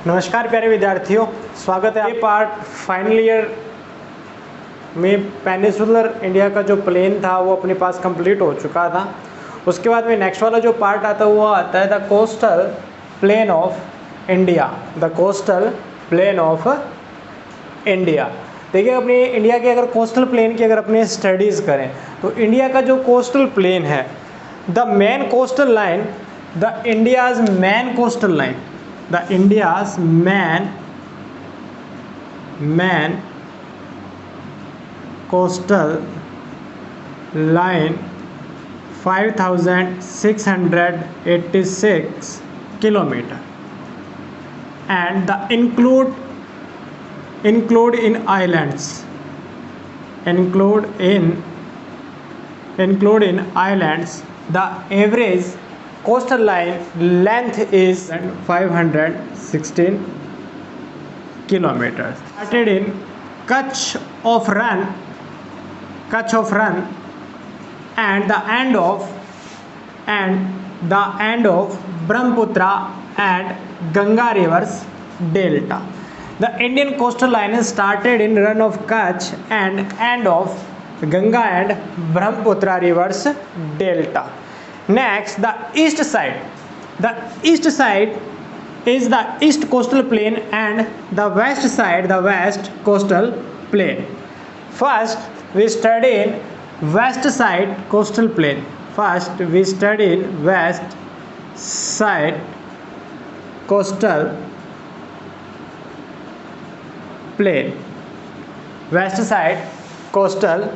नमस्कार प्यारे विद्यार्थियों, स्वागत है। ये पार्ट फाइनल ईयर में पेनिनसुलर इंडिया का जो प्लेन था वो अपने पास कंप्लीट हो चुका था। उसके बाद में नेक्स्ट वाला जो पार्ट आता है वो आता है the coastal plain of India. The coastal plain of India. देखिए, अपनी इंडिया के अगर कोस्टल प्लेन की अगर अपने स्टडीज़ करें तो इंडिया का जो कोस्टल प्लेन है, the main coastal line, the India's main coastal line, the India's man coastal line 5,686 kilometer, and the include in islands, include in islands, the average coastal line length is 516 kilometers. Started in Kutch of Rann, and the end of Brahmaputra and Ganga rivers delta. The Indian coastal line is started in Rann of Kutch and end of Ganga and Brahmaputra rivers delta. Next, the east side. The east side is the east coastal plain and the west side the west coastal plain. First, we study in west side coastal plain. First, we study in west side coastal plain. West side coastal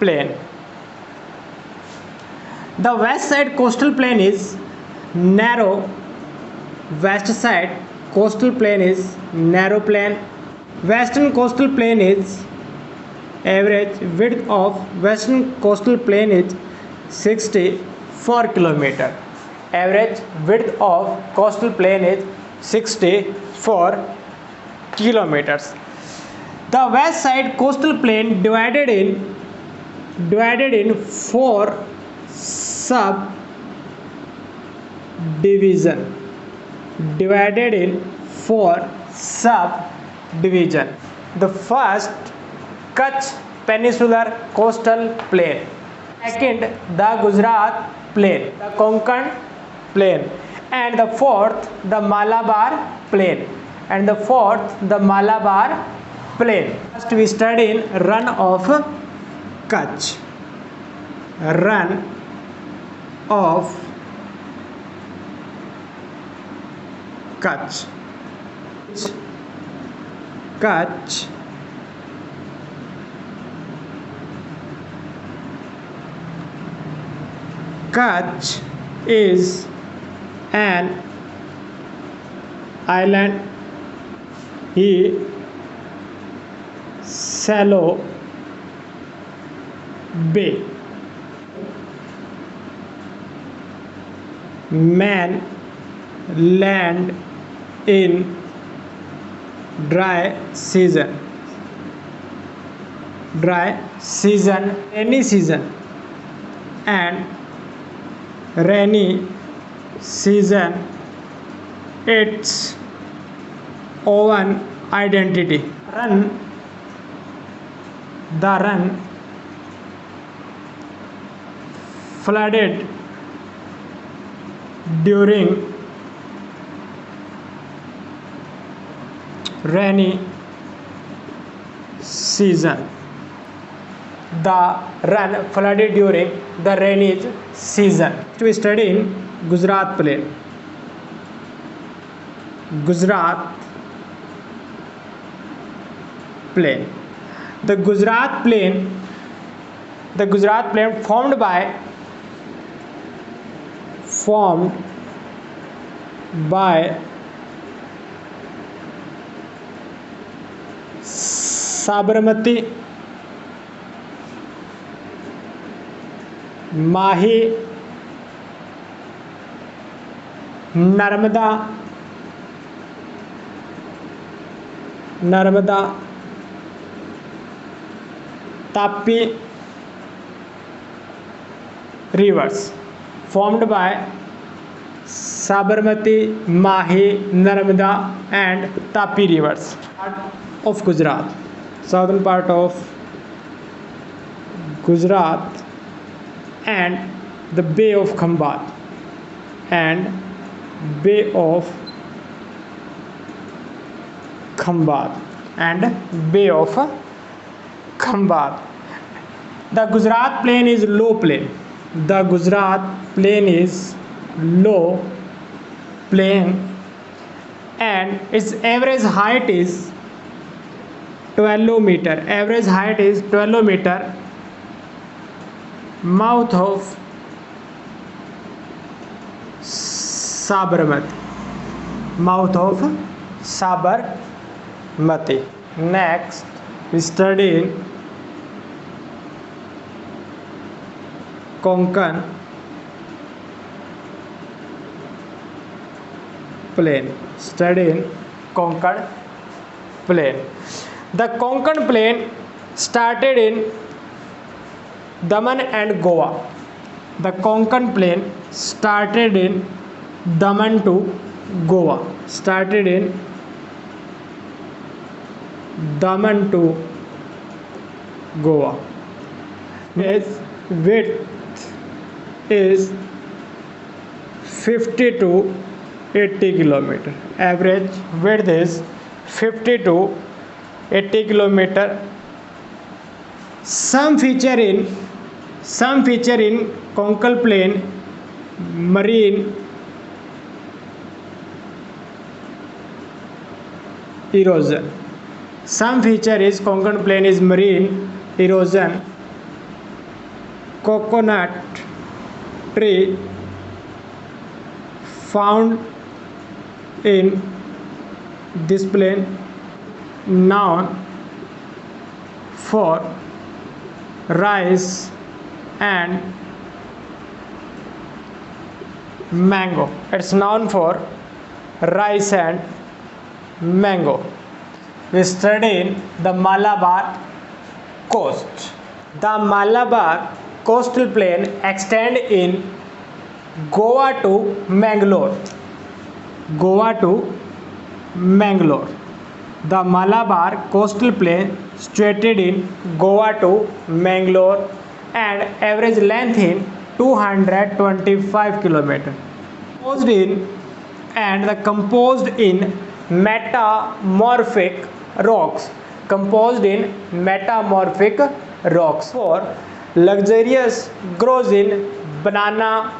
plain. The west side coastal plain is narrow. West side coastal plain is narrow plain. Western coastal plain is average width of western coastal plain is 64 kilometer. Average width of coastal plain is 64 kilometers. The west side coastal plain divided in four subdivision. Divided in four subdivision. The first, Kutch Peninsular Coastal Plain. Second, the Gujarat Plain, the Konkan Plain, and the fourth, the Malabar Plain, and the fourth, the Malabar Plain. First, we study in Rann of Kutch. Rann of Kutch. Kutch is an island, shallow bay. Man land in dry season, rainy season, and rainy season its own identity. The Rann flooded during rainy season. The Rann flooded during the rainy season. We study in Gujarat Plain. Gujarat Plain. The Gujarat Plain formed by Sabarmati, Mahi, Narmada, Tapi rivers, formed by Sabarmati, Mahi, Narmada and Tapi rivers. Of Gujarat, southern part of Gujarat and the Bay of Khambat and Bay of Khambat and Bay of Khambat. The Gujarat plain is low plain. The Gujarat plain is low plain and its average height is 12 meter. Average height is 12 meter. Mouth of Sabarmati. Mouth of Sabarmati. Next, we study Konkan plain. Study in Konkan plain. The Konkan plain started in Daman and Goa. The Konkan plain started in Daman to Goa. Started in Daman to Goa. Its width is 50 to 80 kilometer. Average width is 50 to 80 kilometer. Some feature in Konkan plain marine erosion. Some feature is Konkan plain is marine erosion. Coconut tree found in this plain known for rice and mango. It's known for rice and mango. We studied the Malabar coast. The Malabar coastal plain extend in Goa to Mangalore. Goa to Mangalore. The Malabar coastal plain situated in Goa to Mangalore and average length in 225 km. Composed in metamorphic rocks. Composed in metamorphic rocks. For luxurious grows in banana,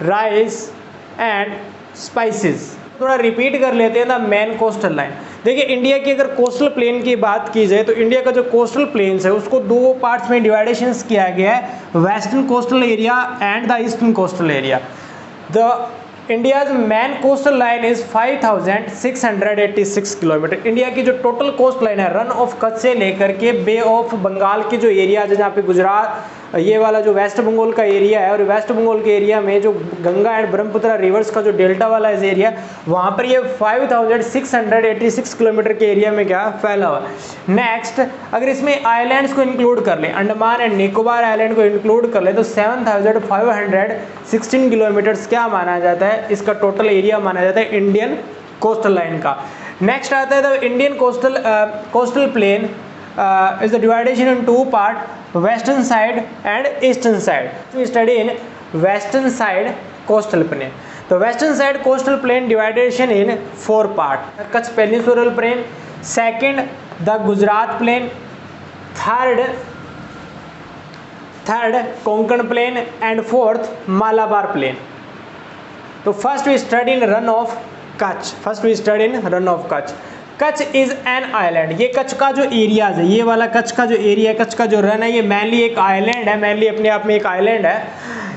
rice and spices. थोड़ा repeat कर लेते हैं the main coastal line. देखिए India की अगर coastal plain की बात की जाए तो इंडिया का जो कोस्टल प्लेन्स है उसको दो पार्ट्स में डिवाइडेशंस किया गया है, western coastal area and the eastern coastal area. The India's man coastal line is 5686 kilometre. India की जो टोटल कोस्ट लाइन है रन ऑफ कच्छ से लेकर के बे ऑफ बंगाल के जो एरिया है जहाँ पे गुजरात ये वाला जो वेस्ट बंगाल का एरिया है और वेस्ट बंगाल के एरिया में जो गंगा एंड ब्रह्मपुत्र रिवर्स का जो डेल्टा वाला इस एरिया वहाँ पर ये 5686 किलोमीटर के एरिया में क्या फैला हुआ. नेक्स्ट अगर इसमें आइलैंड्स को इंक्लूड कर ले, अंडमान एंड निकोबार आइलैंड को इंक्लूड कर ले तो 7516 किलोमीटर्स क्या माना जाता है, इसका टोटल एरिया माना जाता है इंडियन कोस्टल लाइन का. नेक्स्ट आता है the Indian coastal plain is the dividation in two part, western side and eastern side. We study in western side coastal plain. The western side coastal plain dividation in four part. Kutch peninsular plain, second the Gujarat plain, third Konkan plain and fourth Malabar plain. So first we study in run of Kutch. Kutch is an island. ये कच्छ का जो area है, ये वाला कच्छ का जो area है, कच्छ का जो रन है, ये मेनली एक आइलैंड है, मेनली अपने आप में एक आइलैंड है.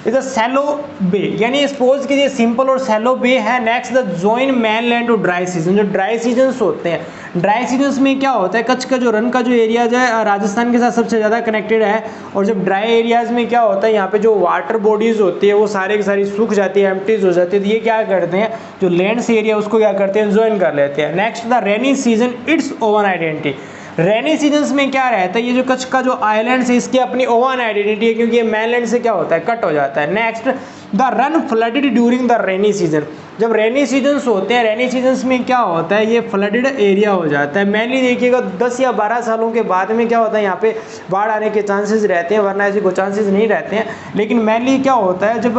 इज अ सैलो बे, यानी सपोज कीजिए सिंपल और सैलो बे है. Next the join mainland to dry season. जो ड्राई सीजन्स होते हैं, ड्राई सीजन्स में क्या होता है, कच्छ का जो रन का जो एरिया है राजस्थान के साथ सबसे ज़्यादा कनेक्टेड है. और जब ड्राई एरियाज़ में क्या होता है, यहाँ पे जो वाटर बॉडीज़ होती है वो सारे की सारी सूख जाती है, एम्प्टीज हो जाती है. तो ये क्या करते हैं, जो लैंड्स एरिया उसको क्या करते हैं, ज्वाइन कर लेते हैं. Next the rainy season it's oven identity. Rainy seasons में क्या रहता है, ये जो कच्छ का जो आइलैंड है इसकी अपनी ओवन आइडेंटिटी है क्योंकि ये मेनलैंड से क्या होता है, कट हो जाता है. Next the run flooded during the rainy season. जब रेनी सीजन्स होते हैं, रेनी सीजन्स में क्या होता है, ये फ्लडेड एरिया हो जाता है। मेनली देखिएगा 10 या 12 सालों के बाद में क्या होता है, यहाँ पे बाढ़ आने के चांसेस रहते हैं, वरना ऐसे कोई चांसेस नहीं रहते हैं। लेकिन मेनली क्या होता है, जब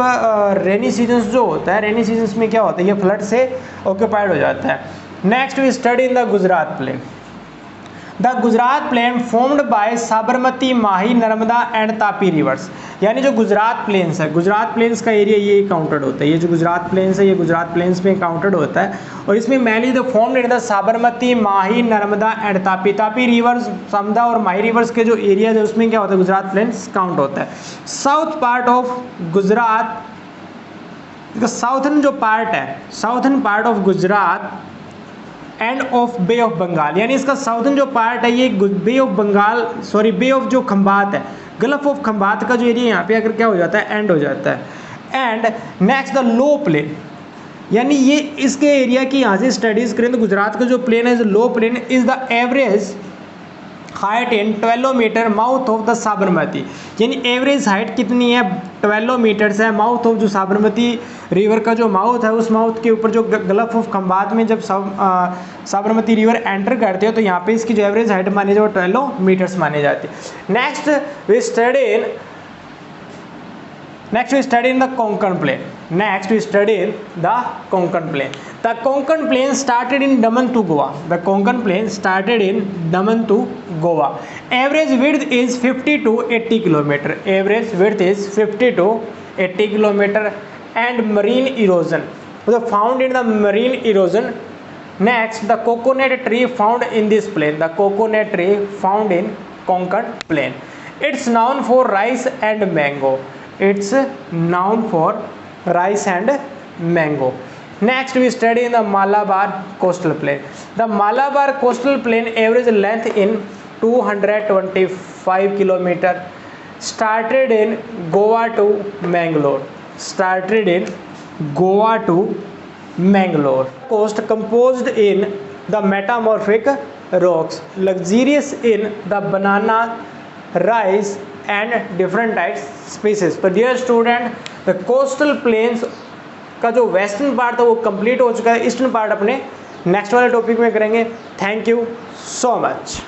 रेनी सीजन्स जो होता है, रेनी सीजन्स में क्या होता है, ये फ्लड से ऑक्यूपाइड हो जाता है। Next we study in the Gujarat plain. The Gujarat plain formed by Sabarmati, Mahi, Narmada and Tapi rivers. यानी जो गुजरात प्लेन्स है, गुजरात प्लेन्स का एरिया ये काउंटेड होता है। ये जो गुजरात प्लेन्स है, ये गुजरात प्लेन्स में काउंटेड होता है। और इसमें mainly the formed in the Sabarmati, Mahi, Narmada and Tapi. Tapi rivers, समदा और माही रिवर्स के जो एरिया है उसमें क्या होता है, गुजरात प्लेन्स काउंट होता है। South part of Gujarat, southern जो पार्ट है, southern part of Gujarat and of bay of Bengal, यानी इसका साउथर्न जो पार्ट है ये bay of Bengal, sorry bay of जो खंबात है, गल्फ ऑफ खंबात का जो एरिया यहाँ पे अगर क्या हो जाता है, एंड हो जाता है। And next the low plain, यानी ये इसके एरिया की यहाँ से स्टडीज करें तो गुजरात का जो प्लेन है, low plain is the average height in 12 metre mouth of the Sabarmati, यानी एवरेज हाइट कितनी है, 12 मीटर्स है माउथ ऑफ जो साबरमती रिवर का जो माउथ है, उस माउथ के ऊपर जो गल्फ ऑफ खंबात में जब साबरमती रिवर एंटर करते हो तो यहाँ पे इसकी जो एवरेज हाइट मानी जाए वो 12 मीटर्स मानी जाती है। Next we study in the Konkan plain. Next we study the Konkan plain. The Konkan plain started in Daman to Goa. The Konkan plain started in Daman to Goa. Average width is 50 to 80 kilometer. Average width is 50 to 80 kilometer. And marine erosion, so found in the marine erosion. Next, the coconut tree found in this plain. The coconut tree found in Konkan plain. It's known for rice and mango. It's known for rice and mango. Next we study in the Malabar coastal plain. The Malabar coastal plain average length in 225 kilometer, started in Goa to Mangalore. Started in Goa to Mangalore. Coast composed in the metamorphic rocks, luxurious in the banana, rice and different types species. तो dear student, the coastal planes का जो western part था वो complete हो चुका है। Eastern part अपने next वाले टॉपिक में करेंगे। Thank you so much.